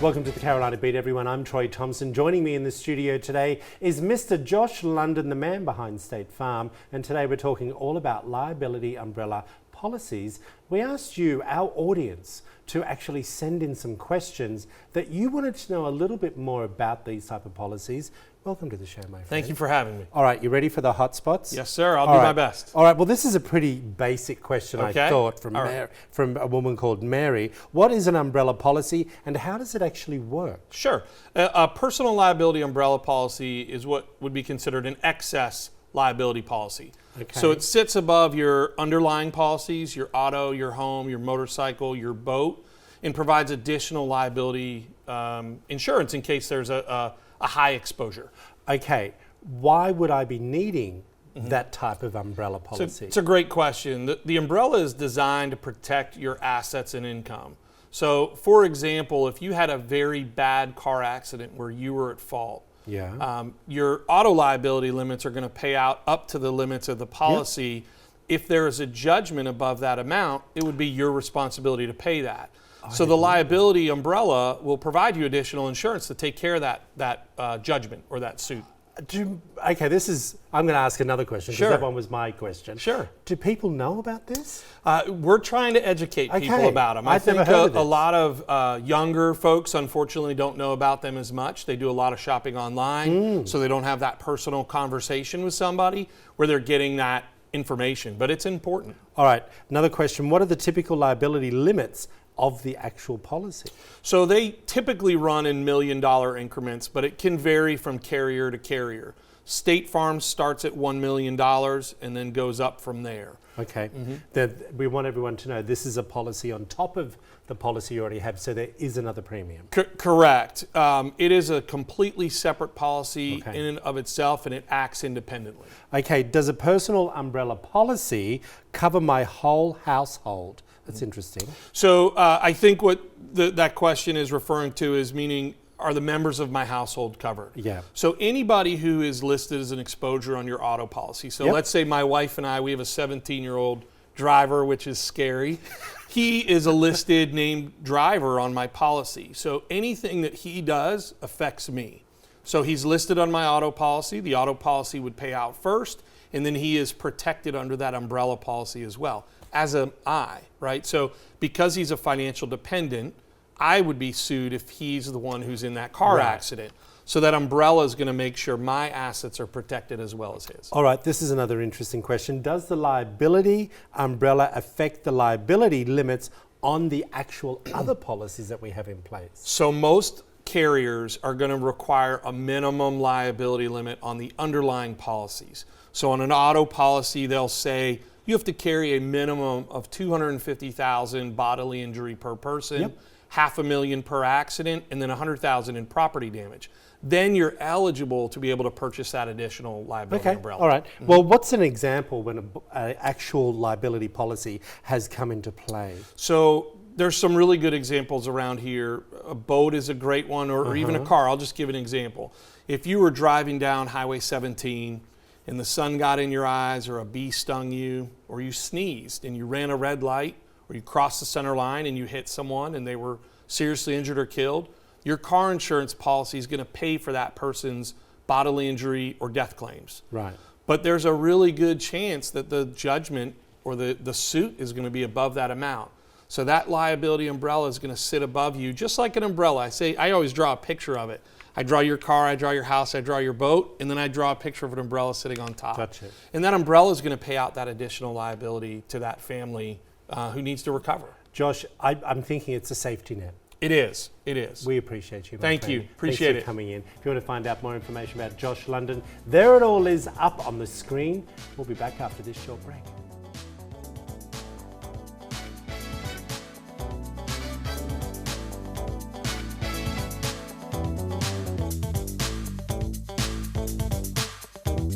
Welcome to the Carolina Beat, everyone. I'm Troy Thompson. Joining me in the studio today is Mr. Josh London, the man behind State Farm. And today we're talking all about liability umbrella policies. We asked you, our audience, to actually send in some questions that you wanted to know a little bit more about these type of policies. Welcome to the show, my friend. Thank you for having me. All right, you ready for the hot spots? Yes, sir. I'll do my best. All right, well, this is a pretty basic question, Okay. I thought, from a woman called Mary. What is an umbrella policy and how does it actually work? Sure. A personal liability umbrella policy is what would be considered an excess liability policy. Okay. So it sits above your underlying policies, your auto, your home, your motorcycle, your boat, and provides additional liability insurance in case there's a high exposure. Okay, why would I be needing that type of umbrella policy? It's a great question. The umbrella is designed to protect your assets and income. So, for example, if you had a very bad car accident where you were at fault, your auto liability limits are going to pay out up to the limits of the policy. Yep. If there is a judgment above that amount, it would be your responsibility to pay that. So the liability umbrella will provide you additional insurance to take care of that judgment or that suit. Okay, I'm going to ask another question because that one was my question. Sure. Do people know about this? We're trying to educate people about them. I think a lot of younger folks, unfortunately, don't know about them as much. They do a lot of shopping online, so they don't have that personal conversation with somebody where they're getting that information, but it's important. All right, another question. What are the typical liability limits of the actual policy? So they typically run in $1 million increments, but it can vary from carrier to carrier. State Farm starts at $1 million and then goes up from there. Okay, we want everyone to know this is a policy on top of the policy you already have, so there is another premium. Correct. It is a completely separate policy in and of itself, and it acts independently. Okay, does a personal umbrella policy cover my whole household? That's interesting. So I think what that question is referring to is meaning, are the members of my household covered? Yeah. So anybody who is listed as an exposure on your auto policy. So let's say my wife and I, we have a 17-year-old driver, which is scary. He is a listed named driver on my policy. So anything that he does affects me. So he's listed on my auto policy. The auto policy would pay out first, and then he is protected under that umbrella policy as well, as am I, right? So because he's a financial dependent, I would be sued if he's the one who's in that car accident. So that umbrella is going to make sure my assets are protected as well as his. All right, this is another interesting question. Does the liability umbrella affect the liability limits on the actual other policies that we have in place? So most carriers are going to require a minimum liability limit on the underlying policies. So on an auto policy, they'll say you have to carry a minimum of $250,000 bodily injury per person, $500,000 per accident, and then $100,000 in property damage. Then you're eligible to be able to purchase that additional liability umbrella. All right. Well, what's an example when an actual liability policy has come into play? So there's some really good examples around here. A boat is a great one, or even a car. I'll just give an example. If you were driving down Highway 17 and the sun got in your eyes, or a bee stung you, or you sneezed and you ran a red light, or you crossed the center line and you hit someone and they were seriously injured or killed, your car insurance policy is going to pay for that person's bodily injury or death claims. Right. But there's a really good chance that the judgment or the suit is going to be above that amount. So that liability umbrella is going to sit above you, just like an umbrella. I always draw a picture of it. I draw your car, I draw your house, I draw your boat, and then I draw a picture of an umbrella sitting on top. Gotcha. And that umbrella is going to pay out that additional liability to that family who needs to recover. Josh, I'm thinking it's a safety net. It is. It is. We appreciate you, my Thank friend. you. Appreciate Thanks it. for coming in. If you want to find out more information about Josh London, there it all is up on the screen. We'll be back after this short break.